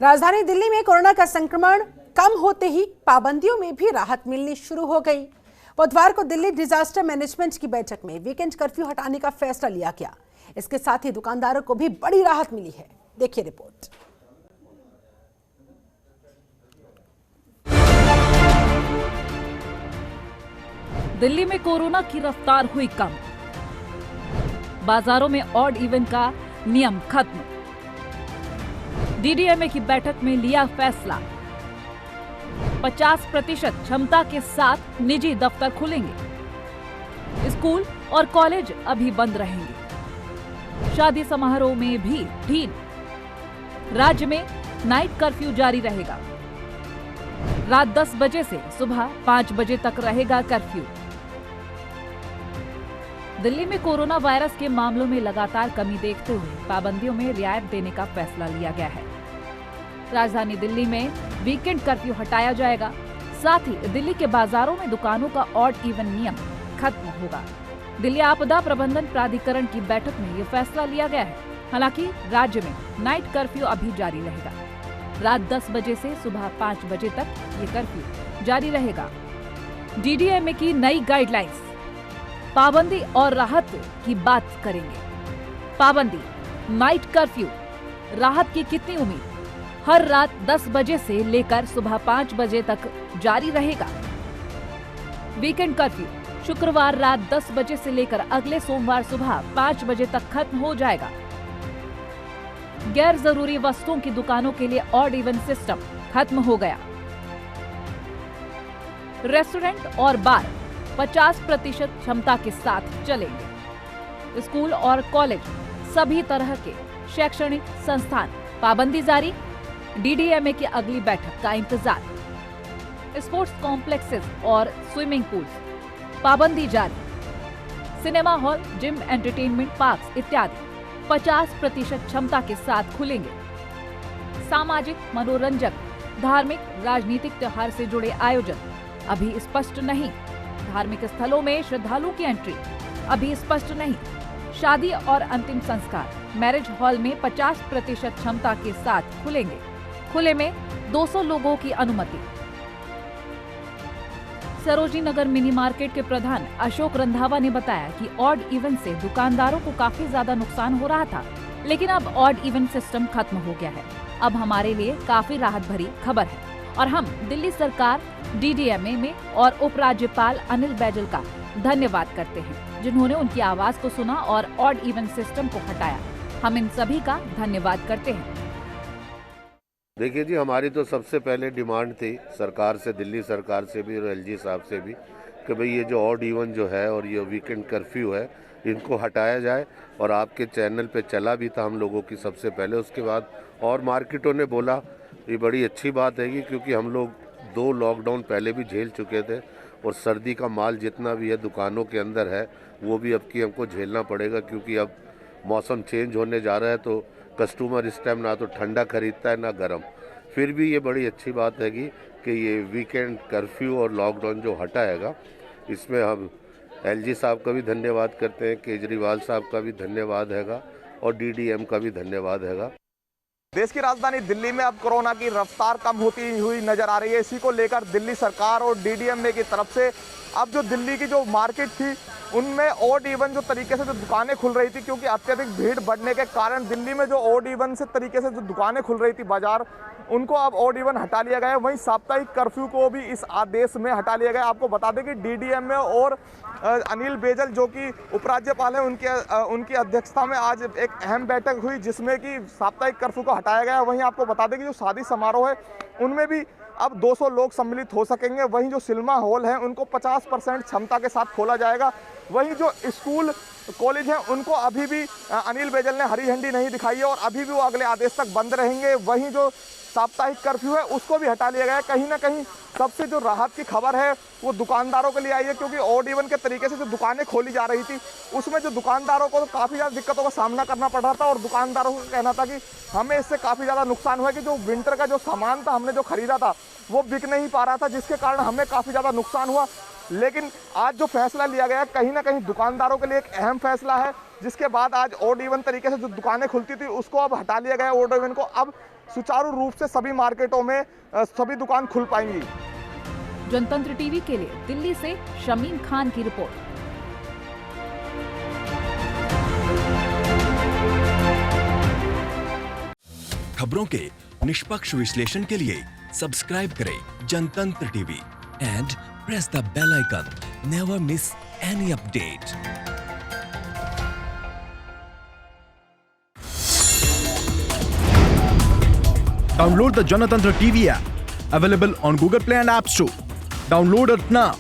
राजधानी दिल्ली में कोरोना का संक्रमण कम होते ही पाबंदियों में भी राहत मिलनी शुरू हो गई। बुधवार को दिल्ली डिजास्टर मैनेजमेंट की बैठक में वीकेंड कर्फ्यू हटाने का फैसला लिया गया। इसके साथ ही दुकानदारों को भी बड़ी राहत मिली है। देखिए रिपोर्ट। दिल्ली में कोरोना की रफ्तार हुई कम। बाजारों में ऑड इवन का नियम खत्म। डीडीएमए की बैठक में लिया फैसला। 50% क्षमता के साथ निजी दफ्तर खुलेंगे। स्कूल और कॉलेज अभी बंद रहेंगे। शादी समारोह में भी ढील। राज्य में नाइट कर्फ्यू जारी रहेगा। रात 10 बजे से सुबह 5 बजे तक रहेगा कर्फ्यू। दिल्ली में कोरोना वायरस के मामलों में लगातार कमी देखते हुए पाबंदियों में रियायत देने का फैसला लिया गया है। राजधानी दिल्ली में वीकेंड कर्फ्यू हटाया जाएगा। साथ ही दिल्ली के बाजारों में दुकानों का ऑड इवन नियम खत्म होगा। दिल्ली आपदा प्रबंधन प्राधिकरण की बैठक में ये फैसला लिया गया है। हालांकि राज्य में नाइट कर्फ्यू अभी जारी रहेगा। रात 10 बजे से सुबह 5 बजे तक ये कर्फ्यू जारी रहेगा। डीडीएमए की नई गाइडलाइंस। पाबंदी और राहत की बात करेंगे। पाबंदी, नाइट कर्फ्यू, राहत की कितनी उम्मीद? हर रात 10 बजे से लेकर सुबह 5 बजे तक जारी रहेगा। वीकेंड कर्फ्यू शुक्रवार रात 10 बजे से लेकर अगले सोमवार सुबह 5 बजे तक खत्म हो जाएगा। गैर जरूरी वस्तुओं की दुकानों के लिए ऑड इवन सिस्टम खत्म हो गया। रेस्टोरेंट और बार 50% क्षमता के साथ चलेंगे। स्कूल और कॉलेज, सभी तरह के शैक्षणिक संस्थान पाबंदी जारी। डीडीएमए की अगली बैठक का इंतजार। स्पोर्ट्स कॉम्प्लेक्सेस और स्विमिंग पूल्स पाबंदी जारी। Cinema hall, gym, entertainment parks इत्यादि 50% क्षमता के साथ खुलेंगे। सामाजिक, मनोरंजक, धार्मिक, राजनीतिक त्योहार से जुड़े आयोजन अभी स्पष्ट नहीं। धार्मिक स्थलों में श्रद्धालुओं की एंट्री अभी स्पष्ट नहीं। शादी और अंतिम संस्कार, मैरिज हॉल में 50% क्षमता के साथ खुलेंगे। खुले में 200 लोगों की अनुमति। सरोजनी नगर मिनी मार्केट के प्रधान अशोक रंधावा ने बताया कि ऑड इवन से दुकानदारों को काफी ज्यादा नुकसान हो रहा था, लेकिन अब ऑड इवन सिस्टम खत्म हो गया है। अब हमारे लिए काफी राहत भरी खबर है और हम दिल्ली सरकार, डीडीएमए में और उपराज्यपाल अनिल बैजल का धन्यवाद करते हैं, जिन्होंने उनकी आवाज को सुना और ऑड इवन सिस्टम को हटाया। हम इन सभी का धन्यवाद करते हैं। देखिए जी, हमारी तो सबसे पहले डिमांड थी सरकार से, दिल्ली सरकार से भी और एलजी साहब से भी, कि भाई ये जो ऑड इवन जो है और ये वीकेंड कर्फ्यू है, इनको हटाया जाए। और आपके चैनल पे चला भी था हम लोगों की सबसे पहले, उसके बाद और मार्केटों ने बोला। ये बड़ी अच्छी बात है क्योंकि हम लोग 2 लॉकडाउन पहले भी झेल चुके थे और सर्दी का माल जितना भी है दुकानों के अंदर है वो भी अब की हमको झेलना पड़ेगा, क्योंकि अब मौसम चेंज होने जा रहा है तो कस्टमर इस टाइम ना तो ठंडा खरीदता है ना गर्म। फिर भी ये बड़ी अच्छी बात है कि ये वीकेंड कर्फ्यू और लॉकडाउन जो हटाएगा, इसमें हम एलजी साहब का भी धन्यवाद करते हैं, केजरीवाल साहब का भी धन्यवाद हैगा और डीडीएम का भी धन्यवाद हैगा। देश की राजधानी दिल्ली में अब कोरोना की रफ्तार कम होती हुई नजर आ रही है। इसी को लेकर दिल्ली सरकार और डीडीएमए की तरफ से अब जो दिल्ली की जो मार्केट थी उनमें ऑड इवन जो तरीके से जो दुकानें खुल रही थी, क्योंकि अत्यधिक भीड़ बढ़ने के कारण दिल्ली में जो ऑड इवन से तरीके से जो दुकानें खुल रही थी बाजार, उनको अब ऑड इवन हटा लिया गया है। वहीं साप्ताहिक कर्फ्यू को भी इस आदेश में हटा लिया गया। आपको बता दें कि डीडीएमए और अनिल बैजल जो कि उपराज्यपाल हैं, उनकी अध्यक्षता में आज एक अहम बैठक हुई जिसमें कि साप्ताहिक कर्फ्यू को हटाया गया। वहीं आपको बता दें कि जो शादी समारोह है उनमें भी अब 200 लोग सम्मिलित हो सकेंगे। वहीं जो सिनेमा हॉल हैं उनको 50% क्षमता के साथ खोला जाएगा। वहीं जो स्कूल कॉलेज हैं उनको अभी भी अनिल बैजल ने हरी झंडी नहीं दिखाई है और अभी भी वो अगले आदेश तक बंद रहेंगे। वहीं जो साप्ताहिक कर्फ्यू है उसको भी हटा लिया गया है। कहीं ना कहीं सबसे जो राहत की खबर है वो दुकानदारों के लिए आई है, क्योंकि ऑड इवन के तरीके से जो दुकानें खोली जा रही थी उसमें जो दुकानदारों को काफ़ी ज़्यादा दिक्कतों का सामना करना पड़ रहा था और दुकानदारों का कहना था कि हमें इससे काफ़ी ज़्यादा नुकसान हुआ कि जो विंटर का जो सामान था हमने जो खरीदा था वो बिक नहीं पा रहा था, जिसके कारण हमें काफ़ी ज़्यादा नुकसान हुआ। लेकिन आज जो फैसला लिया गया कहीं ना कहीं दुकानदारों के लिए एक अहम फैसला है, जिसके बाद आज ऑड इवन तरीके से जो दुकानें खुलती थी उसको अब हटा लिया गया। ऑड इवन को अब सुचारू रूप से सभी मार्केटों में सभी दुकान खुल पाएंगी। जनतंत्र टीवी के लिए दिल्ली से शमीम खान की रिपोर्ट। खबरों के निष्पक्ष विश्लेषण के लिए सब्सक्राइब करें Janatantra TV and press the bell icon. Never miss any update. Download the Janatantra TV app, available on Google Play and App Store. Download it now.